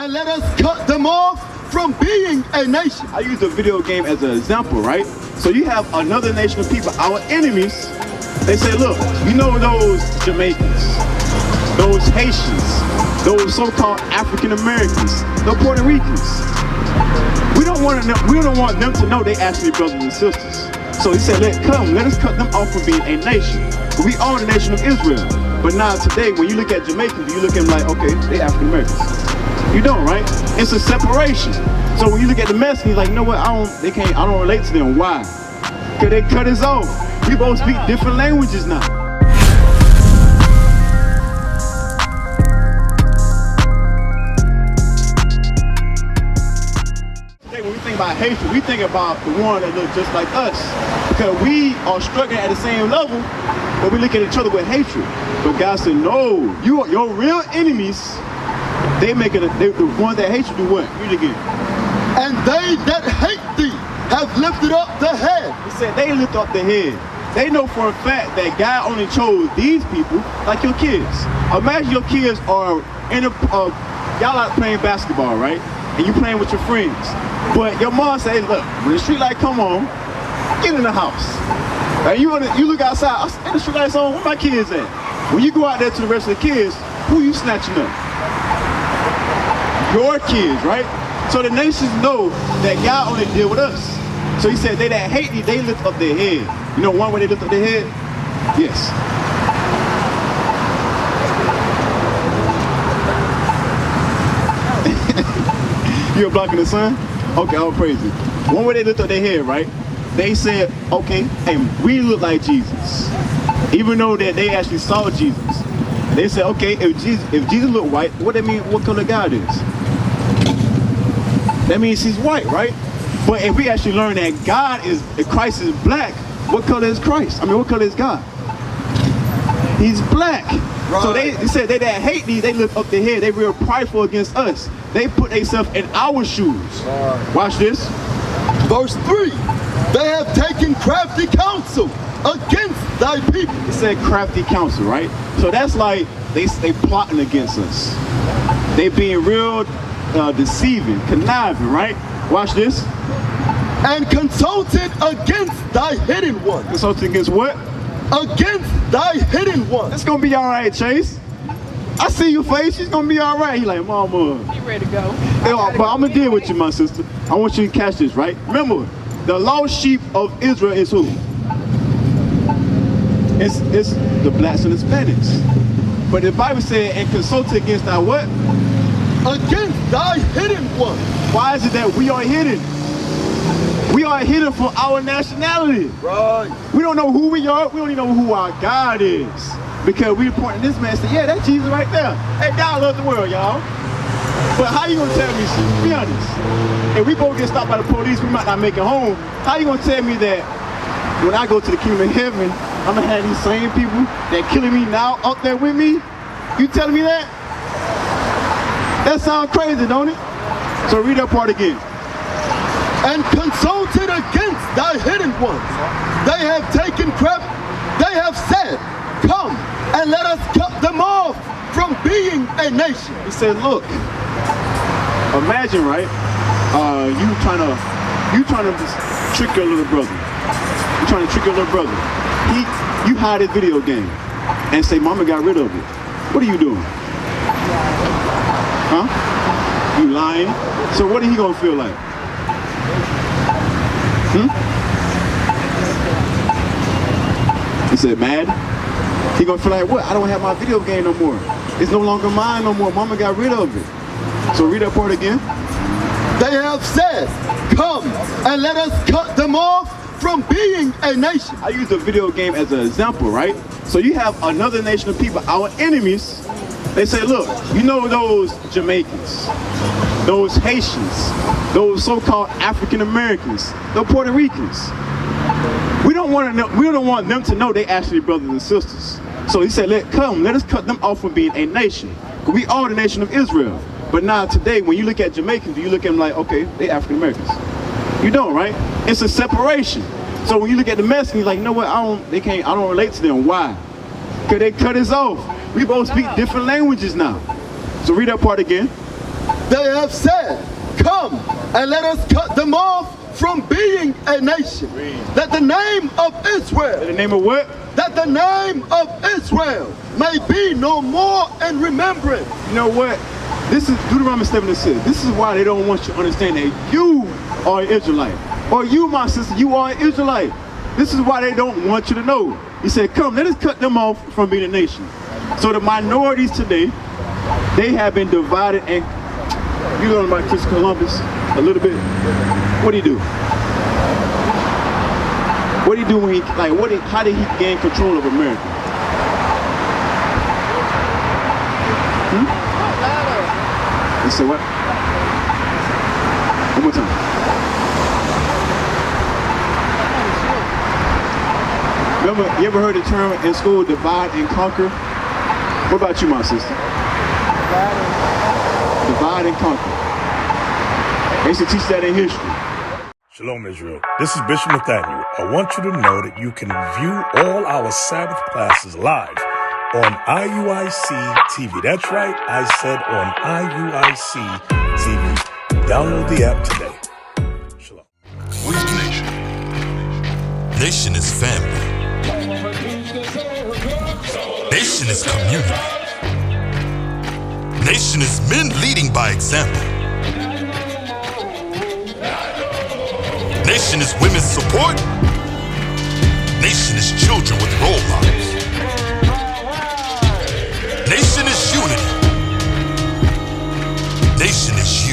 and let us cut them off from being a nation. I use the video game as an example, right? So you have another nation of people, our enemies. They say, look, you know those Jamaicans, those Haitians, those so-called African Americans, the Puerto Ricans. We don't want them to know they actually brothers and sisters. So he said, let us cut them off from being a nation. We are the nation of Israel. But now today, when you look at Jamaicans, you look at them like, okay, they African Americans. You don't, right? It's a separation. So when you look at the Mexicans, you're like, you know what? I don't relate to them. Why? Because they cut us off. We both speak different languages now. Today, when we think about hatred, we think about the one that looks just like us. Because we are struggling at the same level, but we look at each other with hatred. So God said, no, your real enemies, the ones that hate you do what? Read it again. And they that hate thee have lifted up the head. He said they lift up the head. They know for a fact that God only chose these people, like your kids. Imagine your kids are y'all out playing basketball, right? And you playing with your friends. But your mom says, look, when the street light come on, get in the house. And you look outside, and the street light's on, where my kids at? When you go out there to the rest of the kids, who you snatching up? Your kids, right? So the nations know that God only deal with us. So he said, they that hate me, they lift up their head. You know one way they lift up their head? Yes. You're blocking the sun? Okay, I'll praise you. One way they lift up their head, right? They said, okay, hey, we look like Jesus. Even though that they actually saw Jesus. They said, okay, if Jesus looked white, what that mean? What color God is? That means he's white, right? But if we actually learn that if Christ is black, what color is Christ? I mean, what color is God? He's black. Right. So they said they that hate these, they lift up their head. They real prideful against us. They put themselves in our shoes. Right. Watch this. Verse 3. They have taken crafty counsel against thy people. It said crafty counsel, right? So that's like they plotting against us. They being real deceiving, conniving, right? Watch this. And consulted against thy hidden one. Consulted against what? Against thy hidden one. It's gonna be all right, Chase. I see your face. She's gonna be all right. He like, Mama. You ready to go? But I'm gonna deal with you, my sister. I want you to catch this, right? Remember, the lost sheep of Israel is who? It's the blacks and Hispanics. But the Bible said, and consulted against thy what? Against thy hidden one. Why is it that we are hidden? We are hidden for our nationality. Right. We don't know who we are. We don't even know who our God is. Because we pointing this man and say, yeah, that's Jesus right there. Hey, God loves the world, y'all. But how you gonna tell me, be honest, if we both get stopped by the police, we might not make it home. How you gonna tell me that when I go to the kingdom of heaven, I'm gonna have these same people that killing me now up there with me? You telling me that? That sounds crazy, don't it? So read that part again. And consulted against thy hidden ones. They have taken they have said, come and let us cut them off from being a nation. He said, look, imagine, right? You trying to just trick your little brother. You trying to trick your little brother. You hide his video game and say, Mama got rid of it. What are you doing? Huh? You lying? So what are he gonna feel like? He said, mad? He gonna feel like, what? I don't have my video game no more. It's no longer mine no more. Mama got rid of it. So read that part again. They have said, come and let us cut them off from being a nation. I use the video game as an example, right? So you have another nation of people, our enemies. They say, look, you know those Jamaicans, those Haitians, those so-called African Americans, the Puerto Ricans. We don't want them to know they actually brothers and sisters. So he said, let us cut them off from being a nation. We are the nation of Israel. But now today, when you look at Jamaicans, you look at them like, okay, they African Americans. You don't, right? It's a separation. So when you look at the Mexicans, you're like, you know what? I don't relate to them. Why? Because they cut us off. We both speak different languages now. So read that part again. They have said, come and let us cut them off from being a nation. That the name of Israel, In the name of what? that the name of Israel may be no more in remembrance. You know what? This is Deuteronomy 7:6. This is why they don't want you to understand that you are an Israelite. Or you, my sister, you are an Israelite. This is why they don't want you to know. He said, come, let us cut them off from being a nation. So the minorities today, they have been divided. And you learn about Christopher Columbus a little bit. What did he do? What did he do when he, how did he gain control of America? He said what? One more time. Remember, you ever heard the term in school, divide and conquer? What about you, my sister? Divide and conquer. They used to teach that in history. Shalom, Israel. This is Bishop Mattathias. I want you to know that you can view all our Sabbath classes live on IUIC TV. That's right, I said on IUIC TV. Download the app today. Shalom. What's nation? Nation is family. Nation is community. Nation is men leading by example. Nation is women's support. Nation is children with role models. Nation is unity. Nation is you.